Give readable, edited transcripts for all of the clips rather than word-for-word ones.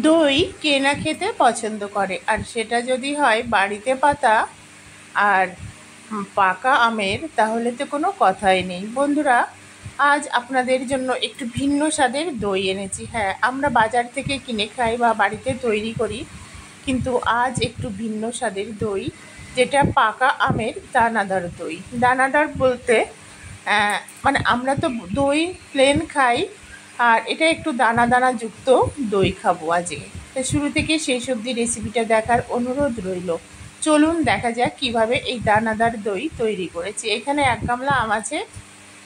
দই কে না খেতে পছন্দ করে, আর সেটা যদি হয় বাড়িতে পাতা আর পাকা আমের, তাহলে তো কোনো কথাই নেই। বন্ধুরা, আজ আপনাদের জন্য একটু ভিন্ন স্বাদের দই এনেছি। হ্যাঁ, আমরা বাজার থেকে কিনে খাই বা বাড়িতে তৈরি করি, কিন্তু আজ একটু ভিন্ন স্বাদের দই, যেটা পাকা আমের দানাদার দই। দানাদার বলতে মানে আমরা তো দই প্লেন খাই, আর এটা একটু দানা দানা যুক্ত দই খাবো আজকে। তো শুরু থেকে শেষ অবধি রেসিপিটা দেখার অনুরোধ রইল। চলুন দেখা যাক কিভাবে এই দানাদার দই তৈরি করেছি। এখানে 1 গামলা আম আছে,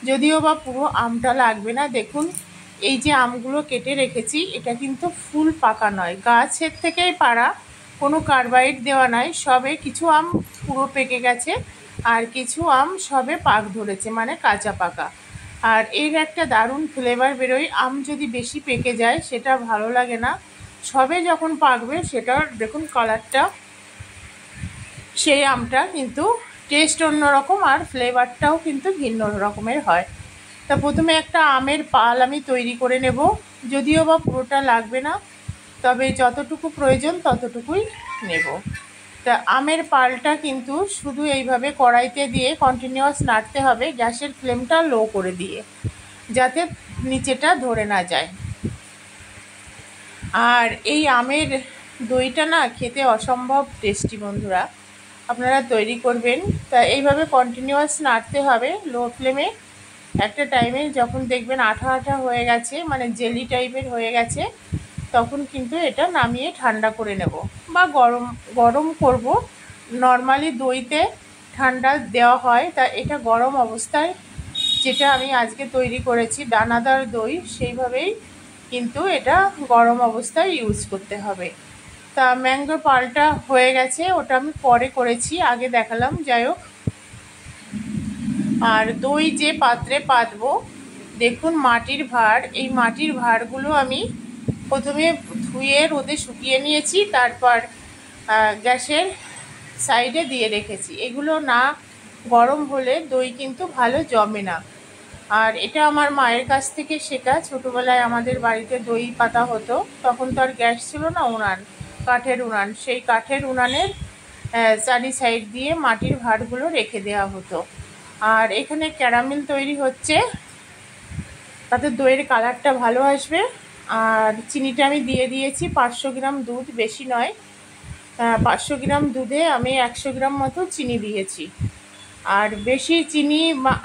যদিও বা পুরো আমটা লাগবে না। দেখুন, এই যে আমগুলো কেটে রেখেছি, এটা কিন্তু ফুল পাকা নয়, গাছের থেকেই পাড়া, কোনো কার্বাইড দেওয়া নয়। সবে কিছু আম পুরো পেকে গেছে, আর কিছু আম সবে পাক ধরেছে, মানে কাঁচা পাকা। আর এর একটা দারুণ ফ্লেভার বেরোয়। আম যদি বেশি পেকে যায় সেটা ভালো লাগে না, সবে যখন পাকবে সেটার দেখুন কালারটা, সেই আমটা কিন্তু টেস্ট অন্যরকম, আর ফ্লেভারটাও কিন্তু ভিন্ন রকমের হয়। তা প্রথমে একটা আমের পাল আমি তৈরি করে নেব, যদিও বা পুরোটা লাগবে না, তবে যতটুকু প্রয়োজন ততটুকুই নেব। তা আমের পালটা কিন্তু শুধু এইভাবে কড়াইতে দিয়ে কন্টিনিউয়াস নাড়তে হবে, গ্যাসের ফ্লেমটা লো করে দিয়ে, যাতে নিচেটা ধরে না যায়। আর এই আমের দইটা না খেতে অসম্ভব টেস্টি। বন্ধুরা, আপনারা তৈরি করবেন। তা এইভাবে কন্টিনিউয়াস নাড়তে হবে লো ফ্লেমে। একটা টাইমে যখন দেখবেন আঠা আঠা হয়ে গেছে, মানে জেলি টাইপের হয়ে গেছে, তখন কিন্তু এটা নামিয়ে ঠান্ডা করে নেব, বা গরম করব। নর্মালি দইতে ঠান্ডা দেওয়া হয়, তা এটা গরম অবস্থায়, যেটা আমি আজকে তৈরি করেছি দানাদার দই, সেইভাবেই কিন্তু এটা গরম অবস্থায় ইউজ করতে হবে। তা ম্যাঙ্গো পালটা হয়ে গেছে, ওটা আমি পরে করেছি, আগে দেখালাম, যাই হোক। আর দই যে পাত্রে পাতবো, দেখুন মাটির ভাঁড়, এই মাটির ভাঁড়গুলো আমি প্রথমে ধুয়ে রোদে শুকিয়ে নিয়েছি, তারপর গ্যাসের সাইডে দিয়ে রেখেছি। এগুলো না গরম হলে দই কিন্তু ভালো জমে না। আর এটা আমার মায়ের কাছ থেকে শেখা। ছোটোবেলায় আমাদের বাড়িতে দই পাতা হতো, তখন তো আর গ্যাস ছিল না, উনান, কাঠের উনান, সেই কাঠের উনানের চারি সাইড দিয়ে মাটির ভাঁড়গুলো রেখে দেওয়া হতো। আর এখানে ক্যারামেল তৈরি হচ্ছে, তাতে দইয়ের কালারটা ভালো আসবে। আর চিনিটা আমি দিয়ে দিয়েছি 500 গ্রাম দুধ, বেশি নয়। 500 গ্রাম দুধে আমি 100 গ্রাম মতো চিনি দিয়েছি। আর বেশি চিনি,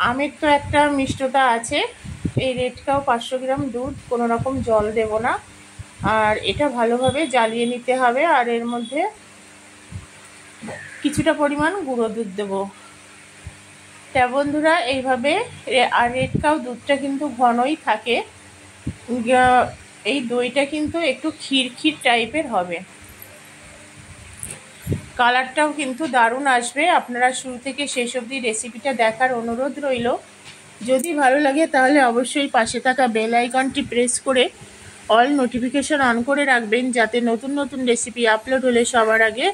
আমের তো একটা মিষ্টতা আছে, এই রেটটাও 500 গ্রাম দুধ, কোনো রকম জল দেব না। আর এটা ভালোভাবে জ্বালিয়ে নিতে হবে, আর এর মধ্যে কিছুটা পরিমাণ গুঁড়ো দুধ দেবো। তা বন্ধুরা, এইভাবে, আর রেড কাউ দুধটা কিন্তু ঘনই থাকে, এই দইটা কিন্তু একটু ক্ষীর ক্ষীর টাইপের হবে, কালারটাও কিন্তু দারুণ আসবে। আপনারা শুরু থেকে শেষ অবধি রেসিপিটা দেখার অনুরোধ রইল। যদি ভালো লাগে তাহলে অবশ্যই পাশে থাকা বেল আইকনটি প্রেস করে অল নোটিফিকেশন অন করে রাখবেন, যাতে নতুন নতুন রেসিপি আপলোড হলে সবার আগে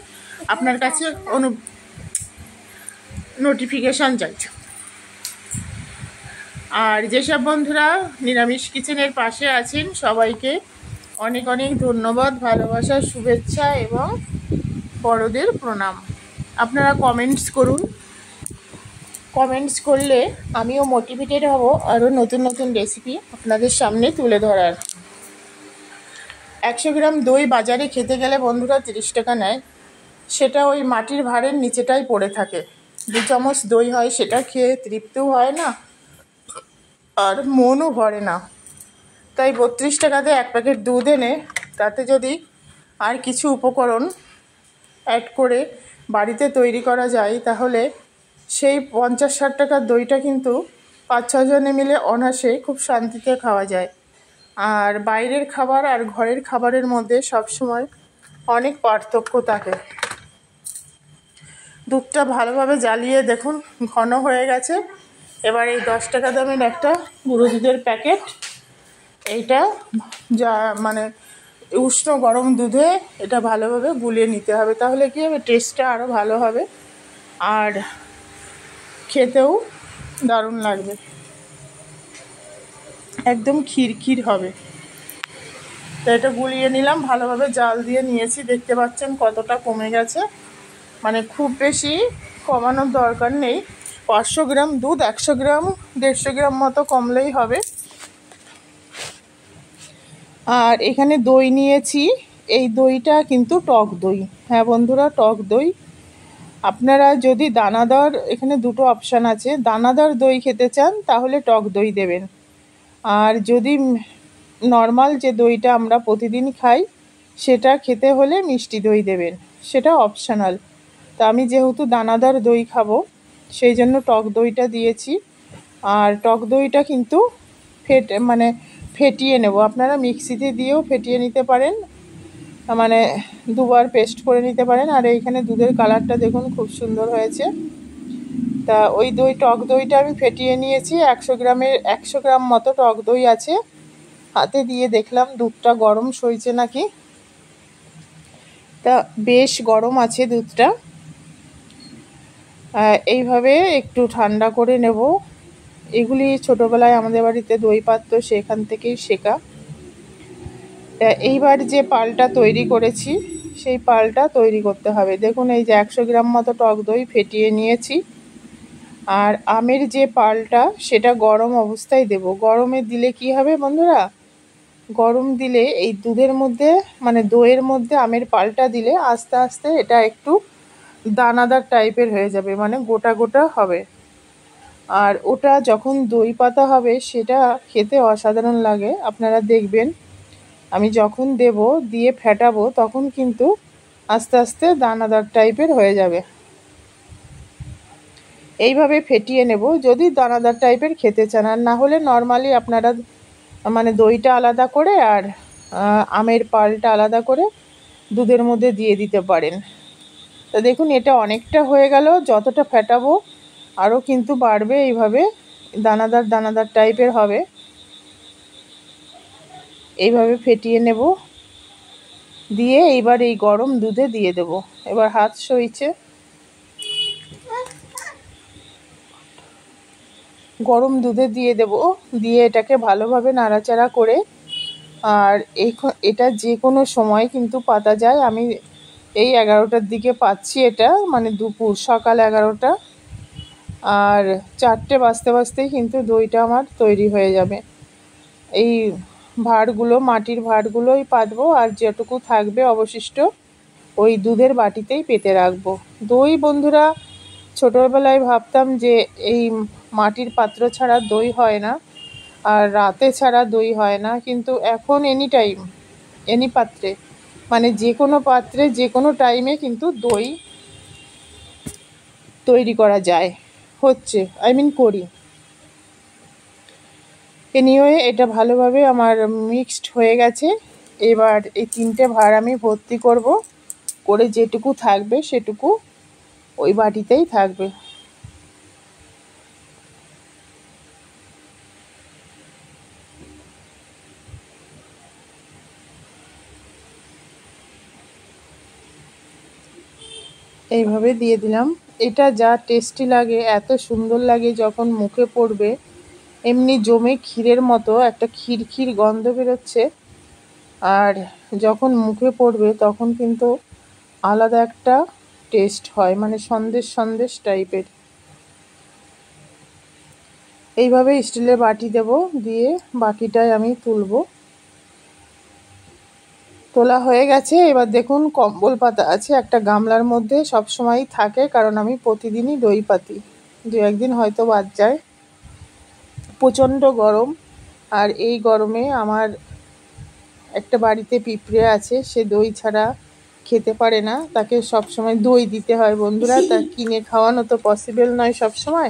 আপনার কাছে নোটিফিকেশান যায়। আর যেসব বন্ধুরা নিরামিষ কিচেনের পাশে আছেন, সবাইকে অনেক অনেক ধন্যবাদ, ভালোবাসা, শুভেচ্ছা এবং বড়দের প্রণাম। আপনারা কমেন্টস করুন, কমেন্টস করলে আমিও মোটিভেটেড হব আরও নতুন নতুন রেসিপি আপনাদের সামনে তুলে ধরার। 100 গ্রাম দই বাজারে খেতে গেলে বন্ধুরা 30 টাকা নেয়, সেটা ওই মাটির ভাঁড়ের নিচেটাই পড়ে থাকে। 2 চামচ দই হয়, সেটা খেয়ে তৃপ্তিও হয় না, আর মনও ভরে না। তাই 32 টাকাতে 1 প্যাকেট দুধ এনে তাতে যদি আর কিছু উপকরণ অ্যাড করে বাড়িতে তৈরি করা যায়, তাহলে সেই 50-60 টাকার দইটা কিন্তু 5-6 জনে মিলে অনায়াসে খুব শান্তিতে খাওয়া যায়। আর বাইরের খাবার আর ঘরের খাবারের মধ্যে সবসময় অনেক পার্থক্য থাকে। দুধটা ভালোভাবে জ্বালিয়ে দেখুন ঘন হয়ে গেছে। এবার এই 10 টাকা দামের একটা গুঁড়ো দুধের প্যাকেট, এইটা যা মানে উষ্ণ গরম দুধে এটা ভালোভাবে গুলিয়ে নিতে হবে, তাহলে কি হবে, টেস্টটা আরও ভালো হবে, আর খেতেও দারুণ লাগবে, একদম ক্ষীর ক্ষীর হবে। তো এটা গুলিয়ে নিলাম, ভালোভাবে জাল দিয়ে নিয়েছি, দেখতে পাচ্ছেন কতটা কমে গেছে। মানে খুব বেশি কমানোর দরকার নেই, 500 গ্রাম দুধ 100 গ্রাম 150 গ্রাম মতো কমলেই হবে। আর এখানে দই নিয়েছি, এই দইটা কিন্তু টক দই। হ্যাঁ বন্ধুরা, টক দই। আপনারা যদি দানাদার, এখানে দুটো অপশান আছে, দানাদার দই খেতে চান তাহলে টক দই দেবেন, আর যদি নর্মাল যে দইটা আমরা প্রতিদিন খাই সেটা খেতে হলে মিষ্টি দই দেবেন, সেটা অপশনাল। তা আমি যেহেতু দানাদার দই খাবো সেই জন্য টক দইটা দিয়েছি। আর টক দইটা কিন্তু ফেটিয়ে নেব, আপনারা মিক্সিতে দিয়েও ফেটিয়ে নিতে পারেন, মানে দুবার পেস্ট করে নিতে পারেন। আর এইখানে দুধের কালারটা দেখুন খুব সুন্দর হয়েছে। তা ওই টক দইটা আমি ফেটিয়ে নিয়েছি, 100 গ্রাম মতো টক দই আছে। হাতে দিয়ে দেখলাম দুধটা গরম সইছে নাকি, তা বেশ গরম আছে দুধটা। এইভাবে একটু ঠান্ডা করে নেব। এগুলি ছোটোবেলায় আমাদের বাড়িতে দই পাত্র, সেখান থেকেই শেখা। এইবার যে পালটা তৈরি করেছি সেই পালটা তৈরি করতে হবে। দেখুন এই যে 100 গ্রাম মতো টক দই ফেটিয়ে নিয়েছি। আর আমের যে পালটা সেটা গরম অবস্থায় দেব। গরমে দিলে কি হবে বন্ধুরা, গরম দিলে এই দুধের মধ্যে মানে দইয়ের মধ্যে আমের পালটা দিলে আস্তে আস্তে এটা একটু দানাদার টাইপের হয়ে যাবে, মানে গোটা গোটা হবে। আর ওটা যখন দই পাতা হবে সেটা খেতে অসাধারণ লাগে। আপনারা দেখবেন আমি যখন দেব দিয়ে ফেটাবো তখন কিন্তু আস্তে আস্তে দানাদার টাইপের হয়ে যাবে। এইভাবে ফেটিয়ে নেব যদি দানাদার টাইপের খেতে চান। আর না হলে নর্মালি আপনারা মানে দইটা আলাদা করে আর আমের পালটা আলাদা করে দুধের মধ্যে দিয়ে দিতে পারেন। তো দেখুন এটা অনেকটা হয়ে গেল, যতটা ফেটাবো আরও কিন্তু বাড়বে, এইভাবে দানাদার দানাদার টাইপের হবে। এইভাবে ফেটিয়ে নেব, দিয়ে এইবার এই গরম দুধে দিয়ে দেব। এবার হাত সইছে, গরম দুধে দিয়ে দেব, দিয়ে এটাকে ভালোভাবে নাড়াচাড়া করে। আর এটা যে কোনো সময় কিন্তু পাতা যায়। আমি এই 11টার দিকে পাচ্ছি এটা, মানে দুপুর সকাল 11টা, আর 4টে বাজতে বাজতেই কিন্তু দইটা আমার তৈরি হয়ে যাবে। এই ভাঁড়গুলো, মাটির ভাঁড়গুলোই পাতবো, আর যেটুকু থাকবে অবশিষ্ট ওই দুধের বাটিতেই পেতে রাখবো। দই বন্ধুরা ছোটোবেলায় ভাবতাম যে এই মাটির পাত্র ছাড়া দই হয় না, আর রাতে ছাড়া দই হয় না, কিন্তু এখন এনি টাইম এনি পাত্রে, মানে যে কোনো পাত্রে যে কোনো টাইমে কিন্তু দই তৈরি করা যায়, হচ্ছে করি। এনিওয়ে এটা ভালোভাবে আমার মিক্সড হয়ে গেছে। এবার এই 3টে ভাঁড় আমি ভর্তি করব, করে যেটুকু থাকবে সেটুকু ওই বাটিতেই থাকবে। এইভাবে দিয়ে দিলাম। এটা যা টেস্টি লাগে, এত সুন্দর লাগে যখন মুখে পড়বে, এমনি জমে ক্ষীরের মতো একটা ক্ষীর গন্ধ বেরোচ্ছে। আর যখন মুখে পড়বে তখন কিন্তু আলাদা একটা টেস্ট হয়, মানে সন্দেশ টাইপের। এইভাবে স্টিলের বাটি দেব, দিয়ে বাকিটায় আমি তুলবো। তোলা হয়ে গেছে। এবার দেখুন কম্বল পাতা আছে একটা গামলার মধ্যে, সব সময়ই থাকে, কারণ আমি প্রতিদিনই দই পাতি, 2-1 দিন হয়তো বাদ যায়। প্রচণ্ড গরম, আর এই গরমে আমার একটা বাড়িতে পিঁপড়ে আছে, সে দই ছাড়া খেতে পারে না, তাকে সব সময় দই দিতে হয় বন্ধুরা। তা কিনে খাওয়ানো তো পসিবল নয় সব সময়,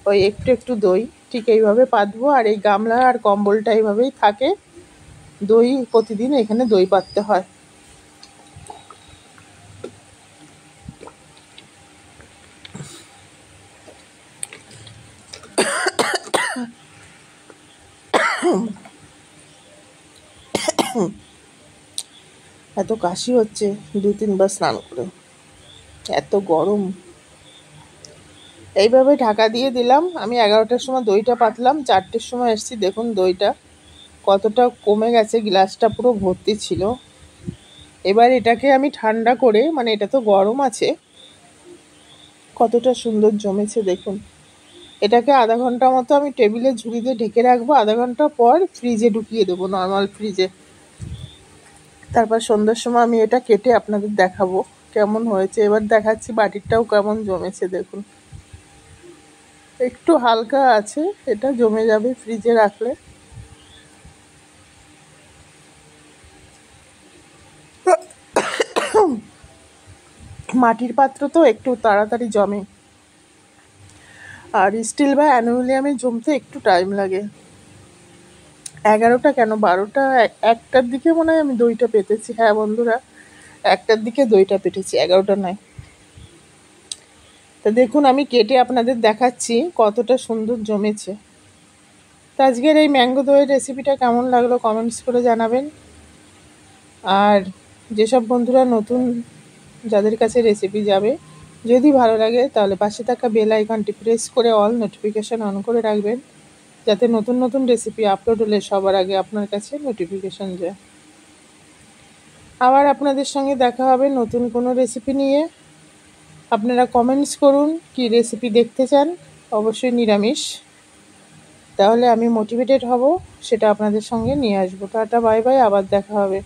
ওই একটু একটু দই ঠিক এইভাবে পাতবো। আর এই গামলা আর কম্বলটা এইভাবেই থাকে, দই প্রতিদিন এখানে দই পাততে হয়। এত কাশি হচ্ছে 2-3 বার স্নান করে, এত গরম। এইভাবে ঢাকা দিয়ে দিলাম। আমি 11টার সময় দইটা পাতলাম, 4টের সময় এসেছি, দেখুন দইটা কতটা কমে গেছে, গ্লাসটা পুরো ভর্তি ছিল। এবার এটাকে আমি ঠান্ডা করে, মানে এটা তো গরম আছে, কতটা সুন্দর জমেছে দেখুন। এটাকে আধা ঘন্টা মতো আমি টেবিলে ঝুড়িতে ঢেকে রাখবো। আধা ঘন্টা পর ফ্রিজে ঢুকিয়ে দেবো, নর্মাল ফ্রিজে। তারপর সন্ধ্যার সময় আমি এটা কেটে আপনাদের দেখাবো কেমন হয়েছে। এবার দেখাচ্ছি বাটিরটাও কেমন জমেছে দেখুন। একটু হালকা আছে, এটা জমে যাবে ফ্রিজে রাখলে। মাটির পাত্র তো একটু তাড়াতাড়ি জমে, আর স্টিল বা অ্যালুমিনিয়ামে জমতে একটু টাইম লাগে। 11টা কেন 12টা, একটার দিকে মনে হয় আমি দইটা পেতেছি। হ্যাঁ বন্ধুরা, একটার দিকে দইটা পেটেছি, 11টা নয়। তা দেখুন আমি কেটে আপনাদের দেখাচ্ছি কতটা সুন্দর জমেছে। তো আজকের এই ম্যাঙ্গো দইয়ের রেসিপিটা কেমন লাগলো কমেন্টস করে জানাবেন। আর যেসব বন্ধুরা নতুন, যাদের কাছে রেসিপি যাবে, যদি ভালো লাগে তাহলে পাশে থাকা বেল আইকনটি প্রেস করে অল নোটিফিকেশান অন করে রাখবেন, যাতে নতুন নতুন রেসিপি আপলোড হলে সবার আগে আপনার কাছে নোটিফিকেশান যায়। আবার আপনাদের সঙ্গে দেখা হবে নতুন কোনো রেসিপি নিয়ে। আপনারা কমেন্টস করুন কি রেসিপি দেখতে চান, অবশ্যই নিরামিষ, তাহলে আমি মোটিভেটেড হব সেটা আপনাদের সঙ্গে নিয়ে আসবো। টাটা বাই বাই, আবার দেখা হবে।